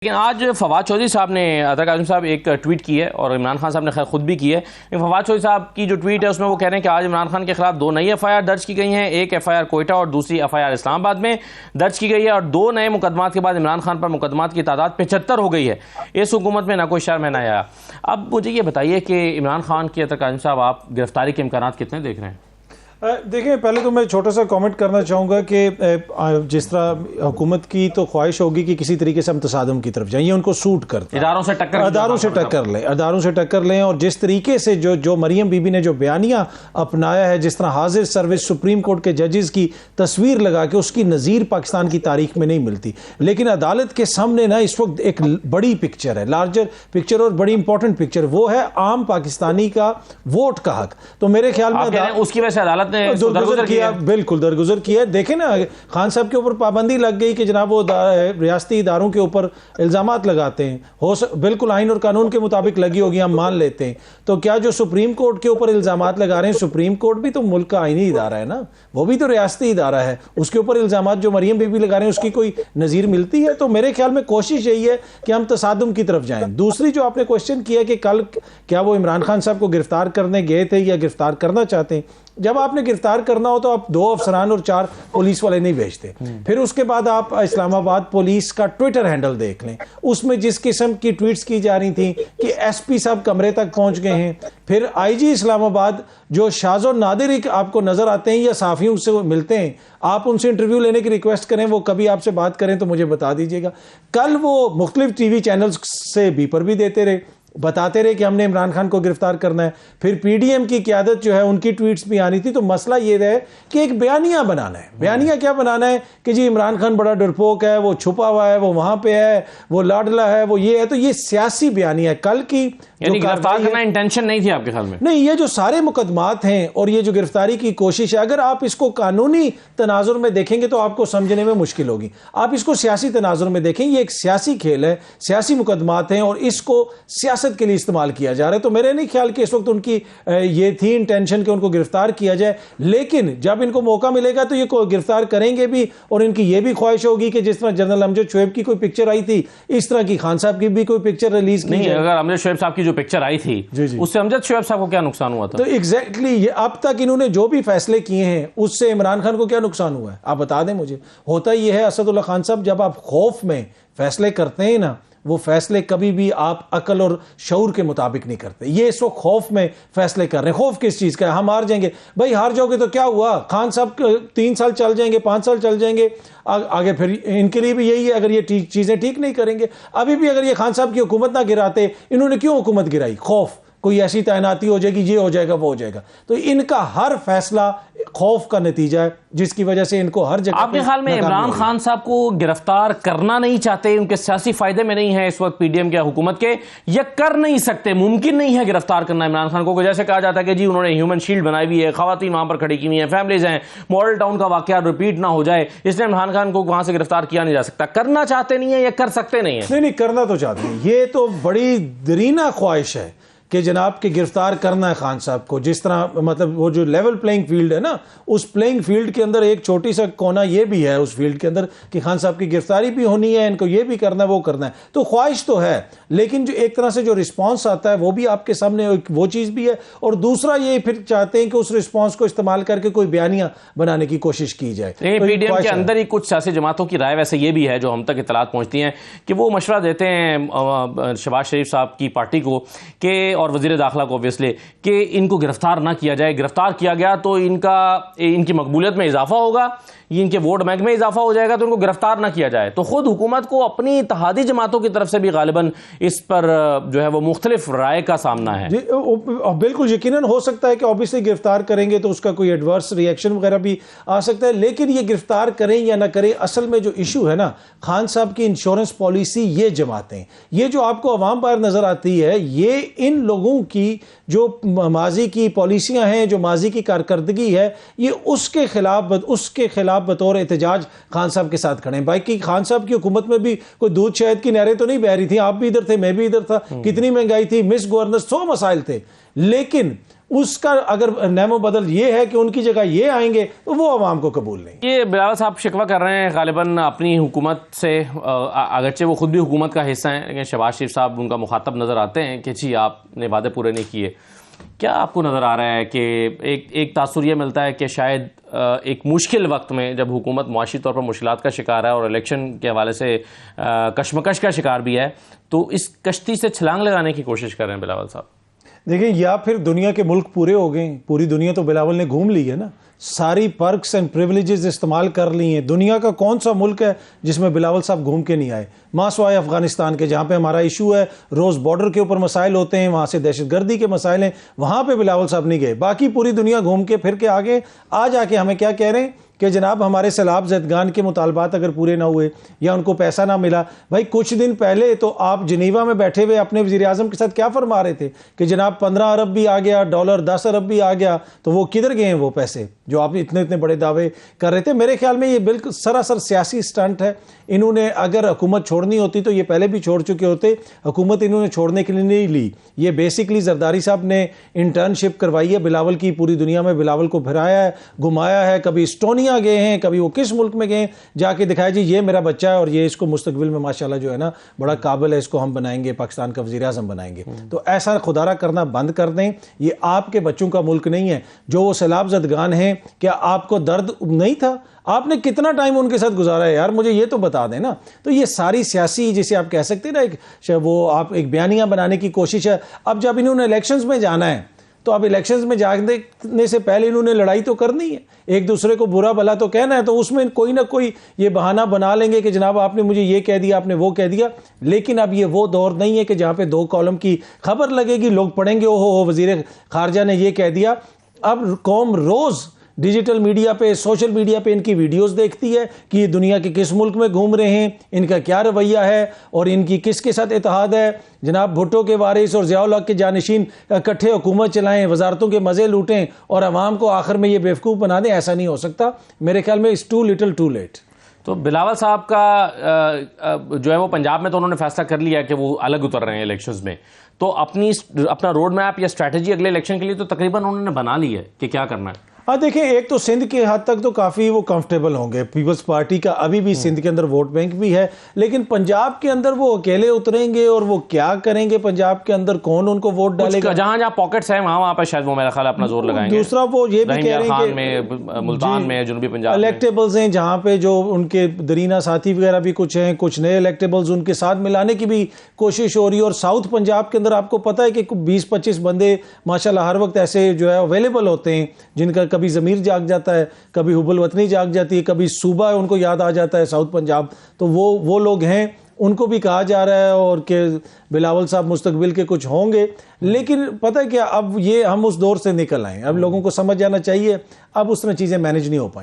लेकिन आज फवाद चौधरी साहब ने अतर काज़िम साहब एक ट्वीट की है और इमरान खान साहब ने खैर खुद भी की है। लेकिन फवाद चौधरी साहब की जो ट्वीट है उसमें वो कह रहे हैं कि आज इमरान खान के खिलाफ 2 नई एफआईआर दर्ज की गई हैं। एक एफआईआर कोयटा और दूसरी एफआईआर इस्लामाबाद में दर्ज की गई है और 2 नए मुकदमात के बाद इमरान खान पर मुकदमात की तादाद 75 हो गई है। इस हुकूमत में ना कोई शर्म है ना आया। अब मुझे ये बताइए कि इमरान खान की अतर काज़िम साहब आप गिरफ्तारी के इम्कान कितने देख रहे हैं? देखिए, पहले तो मैं छोटा सा कमेंट करना चाहूँगा कि जिस तरह हुकूमत की तो ख्वाहिश होगी कि किसी तरीके से हम तसादुम की तरफ जाएं, ये उनको सूट करते हैं, अदारों से टक्कर लें और जिस तरीके से जो मरियम बीबी ने जो बयानिया अपनाया है, जिस तरह हाजिर सर्विस सुप्रीम कोर्ट के जजेस की तस्वीर लगा के उसकी नज़ीर पाकिस्तान की तारीख में नहीं मिलती। लेकिन अदालत के सामने ना इस वक्त एक बड़ी पिक्चर है, लार्जर पिक्चर और बड़ी इंपॉर्टेंट पिक्चर, वो है आम पाकिस्तानी का वोट का हक। तो मेरे ख्याल में उसकी वजह से अदालत दरगुजर किया, बिल्कुल दरगुजर किया। देखें ना, खान साहब के ऊपर पाबंदी लग गई कि जनाब वो रियासती इदारों के ऊपर इल्जामात लगाते हैं, बिल्कुल आइन और कानून के मुताबिक लगी होगी, हम मान लेते हैं। तो क्या जो सुप्रीम कोर्ट के ऊपर इल्जामात लगा रहे हैं, सुप्रीम कोर्ट भी तो मुल्क का आइनी इदारा है ना, वो भी तो रियासती इदारा है, उसके ऊपर इल्जामात जो मरियम बीबी लगा रहे हैं उसकी कोई नज़ीर मिलती है? तो मेरे ख्याल में कोशिश यही है कि हम तसादुम की तरफ जाएं। दूसरी जो आपने क्वेश्चन किया कि कल क्या वो इमरान खान साहब को गिरफ्तार करने गए थे या गिरफ्तार करना चाहते हैं, जब आपने गिरफ्तार करना हो तो आप 2 अफसरान और 4 पुलिस वाले नहीं भेजते। फिर उसके बाद आप इस्लामाबाद पुलिस का ट्विटर हैंडल देख लें, उसमें जिस किस्म की ट्वीट्स की जा रही थी कि एसपी साहब कमरे तक पहुंच गए हैं। फिर आईजी इस्लामाबाद जो शाज़ो नादिर आपको नजर आते हैं या साफियों से मिलते हैं, आप उनसे इंटरव्यू लेने की रिक्वेस्ट करें, वो कभी आपसे बात करें तो मुझे बता दीजिएगा। कल वो मुख्तलिफ टीवी चैनल्स से बीपर भी देते रहे, बताते रहे कि हमने इमरान खान को गिरफ्तार करना है। फिर पीडीएम की क़यादत जो है उनकी ट्वीट्स भी आनी थी। तो मसला ये है कि एक बयानिया बनाना है। बयानिया क्या बनाना है कि जी इमरान खान बड़ा डरपोक है, वो छुपा हुआ है, वो वहां पे है, वो लाडला है, वो ये है। तो ये सियासी बयानिया है। कल की गिरफ्तार करना इंटेंशन नहीं थी आपके ख्याल में? नहीं, ये जो सारे मुकदमात हैं और ये जो गिरफ्तारी की कोशिश है, अगर आप इसको कानूनी तनाजुर में देखेंगे तो आपको समझने में मुश्किल होगी। आप इसको सियासी तनाजुर में देखें, ये एक सियासी खेल है, सियासी मुकदमात हैं और इसको सियासत के लिए इस्तेमाल किया जा रहा है। तो मेरे नहीं ख्याल कि इस वक्त उनकी ये थी इंटेंशन कि उनको गिरफ्तार किया जाए। लेकिन जब इनको मौका मिलेगा तो ये गिरफ्तार करेंगे भी और इनकी ये भी ख्वाहिश होगी कि जिस तरह जनरल अमजद शोएब की कोई पिक्चर आई थी, इस तरह की खान साहब की भी कोई पिक्चर रिलीज की जाए। अगर अमजद शोएब साहब की जो पिक्चर आई थी उससे अमजद शोएब साहब को क्या नुकसान हुआ था? तो एग्जैक्टली अब तक इन्होंने जो भी फैसले किए हैं उससे इमरान खान को क्या नुकसान हुआ है, आप बता दें मुझे। होता यह है असदुल्ला खान साहब, जब आप खौफ में फैसले करते हैं ना, वो फैसले कभी भी आप अकल और शऊर के मुताबिक नहीं करते। ये इस वक्त खौफ में फैसले कर रहे हैं। खौफ किस चीज़ का है? हम हार जाएंगे। भाई हार जाओगे तो क्या हुआ? खान साहब 3 साल चल जाएंगे, 5 साल चल जाएंगे आगे। फिर इनके लिए भी यही है, अगर ये चीज़ें ठीक नहीं करेंगे। अभी भी अगर ये खान साहब की हुकूमत ना गिराते, इन्होंने क्यों हुकूमत गिराई? खौफ, कोई ऐसी तैनाती हो जाएगी, ये हो जाएगा, वो हो जाएगा। तो इनका हर फैसला खौफ का नतीजा है, जिसकी वजह से इनको हर जगह। आपके ख्याल में इमरान खान साहब को गिरफ्तार करना नहीं चाहते, उनके सियासी फायदे में नहीं है इस वक्त पीडीएम के हुकूमत के, या कर नहीं सकते, मुमकिन नहीं है गिरफ्तार करना इमरान खान को? जैसे कहा जाता है कि जी उन्होंने ह्यूमन शील्ड बनाई हुई है, खवातीन वहां पर खड़ी की हुई है, फैमिलीज हैं, मॉडल टाउन का वाकया रिपीट ना हो जाए, इसलिए इमरान खान को वहां से गिरफ्तार किया नहीं जा सकता। करना चाहते नहीं है या कर सकते नहीं है? नहीं, करना तो चाहते हैं। ये तो बड़ी दरीना ख्वाहिश है कि जनाब के गिरफ्तार करना है खान साहब को। जिस तरह मतलब वो जो लेवल प्लेइंग फील्ड है ना, उस प्लेइंग फील्ड के अंदर एक छोटी सा कोना ये भी है उस फील्ड के अंदर कि खान साहब की गिरफ्तारी भी होनी है, इनको ये भी करना है, वो करना है। तो ख्वाहिश तो है, लेकिन जो एक तरह से जो रिस्पॉन्स आता है वो भी आपके सामने वो चीज़ भी है। और दूसरा ये फिर चाहते हैं कि उस रिस्पॉन्स को इस्तेमाल करके कोई बयानिया बनाने की कोशिश की जाए। तो पीडीएम के अंदर ही कुछ सियासी जमातों की राय वैसे ये भी है, जो हम तक इत्तलात पहुंचती हैं, कि वो मशवरा देते हैं शहबाज शरीफ साहब की पार्टी को कि और वज़ीर दाखिला को ऑब्वियसली कि इनको गिरफ्तार ना किया जाए। गिरफ्तार किया गया तो इनकी मकबूलियत में इजाफा होगा, ये इनके वोट बैंक में इजाफा हो जाएगा, तो इनको गिरफ्तार ना किया जाए। तो खुद हुकूमत को अपनी इत्तेहादी जमातों की तरफ से भी गालिबन इस पर जो है वो मुख्तलिफ राय का सामना है। बिल्कुल यकीनन हो सकता है कि ऑब्वियसली गिरफ्तार करेंगे तो उसका कोई एडवर्स रिएक्शन वगैरह भी आ सकता है। लेकिन ये गिरफ्तार करें या ना करें, असल में जो इशू है ना, खान साहब की इंश्योरेंस पॉलिसी, ये जमातें, ये जो आपको अवाम पर नजर आती है, ये इन लोगों की जो माजी की पॉलिसियां हैं, जो माजी की कारकर्दगी है, ये उसके खिलाफ बतौर एहतजाज खान साहब के साथ खड़े हैं। भाई कि खान साहब की हुकूमत में भी कोई दूध शहद की नहरें तो नहीं बह रही थी, आप भी इधर थे, मैं भी इधर था, कितनी महंगाई थी, मिस गवर्नेंस, 100 मसाइल थे, लेकिन उसका अगर नेमो बदल ये है कि उनकी जगह ये आएंगे तो वो अवाम को कबूल नहीं। ये बिलावल साहब शिकवा कर रहे हैं गालिबन अपनी हुकूमत से, अगरचे वो खुद भी हुकूमत का हिस्सा हैं, लेकिन शहबाज शरीफ साहब उनका मुखातब नज़र आते हैं कि जी आपने वादे पूरे नहीं किए। क्या आपको नज़र आ रहा है कि एक तासुर ये मिलता है कि शायद एक मुश्किल वक्त में जब हुकूमत मुआशी तौर पर मुश्किलात का शिकार है और इलेक्शन के हवाले से कशमकश का शिकार भी है, तो इस कश्ती से छलांग लगाने की कोशिश कर रहे हैं बिलावल साहब? देखिए, या फिर दुनिया के मुल्क पूरे हो गए, पूरी दुनिया तो बिलावल ने घूम ली है ना, सारी पर्क्स एंड प्रिविलेजेस इस्तेमाल कर ली हैं। दुनिया का कौन सा मुल्क है जिसमें बिलावल साहब घूम के नहीं आए? मासवाए अफगानिस्तान के, जहाँ पे हमारा इशू है, रोज़ बॉर्डर के ऊपर मसाइल होते हैं, वहाँ से दहशतगर्दी के मसाइल हैं, वहाँ पे बिलावल साहब नहीं गए। बाकी पूरी दुनिया घूम के फिर के आगे आ जाके हमें क्या कह रहे हैं कि जनाब हमारे सैलाब ज़दगान के मुतालबात अगर पूरे ना हुए या उनको पैसा ना मिला। भाई कुछ दिन पहले तो आप जिनीवा में बैठे हुए अपने वज़ीर आज़म के साथ क्या फरमा रहे थे कि जनाब 15 अरब भी आ गया, डॉलर 10 अरब भी आ गया, तो वो किधर गए हैं वो पैसे जो आप इतने इतने बड़े दावे कर रहे थे? मेरे ख्याल में ये बिल्कुल सरासर सियासी स्टंट है। इन्होंने अगर हुकूमत छोड़नी होती तो ये पहले भी छोड़ चुके होते। हुकूमत इन्होंने छोड़ने के लिए नहीं ली। ये बेसिकली जरदारी साहब ने इंटर्नशिप करवाई है बिलावल की, पूरी दुनिया में बिलावल को फिराया है, घुमाया है, कभी एस्टोनिया गए हैं, कभी वो किस मुल्क में गए, जाके दिखाया जी ये मेरा बच्चा है और ये इसको मुस्तकबिल में माशाल्लाह जो है ना बड़ा काबिल है, इसको हम बनाएंगे, पाकिस्तान का वज़ीर आज़म बनाएंगे। तो ऐसा खुदारा करना बंद कर दें। ये आपके बच्चों का मुल्क नहीं है। जो वो सैलाब ज़दगान हैं, क्या आपको दर्द नहीं था? आपने कितना टाइम उनके साथ गुजारा है यार, मुझे ये तो बता दें ना। तो ये सारी सियासी, जिसे आप कह सकते हैं ना, वो आप एक बयानिया बनाने की कोशिश है। अब जब इन्होंने इलेक्शंस में जाना है तो अब इलेक्शंस में जाने से पहले इन्होंने लड़ाई तो करनी है, एक दूसरे को बुरा भला तो कहना है, तो उसमें कोई ना कोई ये बहाना बना लेंगे कि जनाब आपने मुझे ये कह दिया, आपने वो कह दिया। लेकिन अब ये वो दौर नहीं है कि जहाँ पे 2 कॉलम की खबर लगेगी, लोग पढ़ेंगे ओहो वज़ीर खारजा ने ये कह दिया। अब कौम रोज़ डिजिटल मीडिया पे, सोशल मीडिया पे इनकी वीडियोस देखती है कि ये दुनिया के किस मुल्क में घूम रहे हैं, इनका क्या रवैया है और इनकी किसके साथ इत्तेहाद है। जनाब भुट्टो के वारिस और ज़िया उल हक के जानिशीन इकट्ठे हुकूमत चलाएं, वजारतों के मज़े लूटें और अवाम को आखिर में ये बेवकूफ़ बना दें, ऐसा नहीं हो सकता। मेरे ख्याल में it's too little too late. तो बिलावल साहब का जो है वो पंजाब में तो उन्होंने फैसला कर लिया कि वो अलग उतर रहे हैं इलेक्शंस में, तो अपना रोड मैप या स्ट्रैटेजी अगले इलेक्शन के लिए तो तकरीबन उन्होंने बना ली है कि क्या करना है। हाँ देखिए, एक तो सिंध के हद तक तो काफ़ी वो कंफर्टेबल होंगे, पीपल्स पार्टी का अभी भी सिंध के अंदर वोट बैंक भी है, लेकिन पंजाब के अंदर वो अकेले उतरेंगे और वो क्या करेंगे पंजाब के अंदर, कौन उनको वोट डालेगा? जहां जहां पॉकेट्स हैं वहां पर शायद वो मेरा ख्याल अपना जोर लगाएंगे। दूसरा वो ये भी कह रहे हैं कि मुल्तान में, जुनूबी पंजाब इलेक्टेबल्स हैं जहाँ पे जो उनके दरीना साथी वगैरह भी कुछ हैं, कुछ नए इलेक्टेबल्स उनके साथ मिलाने की भी कोशिश हो रही है। और साउथ पंजाब के अंदर आपको पता है कि 20-25 बंदे माशाल्लाह हर वक्त ऐसे जो है अवेलेबल होते हैं, जिनका कभी ज़मीर जाग जाता है, कभी हुब्बुल वतनी जाग जाती है, कभी सूबा उनको याद आ जाता है साउथ पंजाब। तो वो लोग हैं, उनको भी कहा जा रहा है और कि बिलावल साहब मुस्तकबिल के कुछ होंगे। लेकिन पता है क्या, अब ये हम उस दौर से निकल आए, अब लोगों को समझ जाना चाहिए अब उस तरह चीज़ें मैनेज नहीं हो पाई।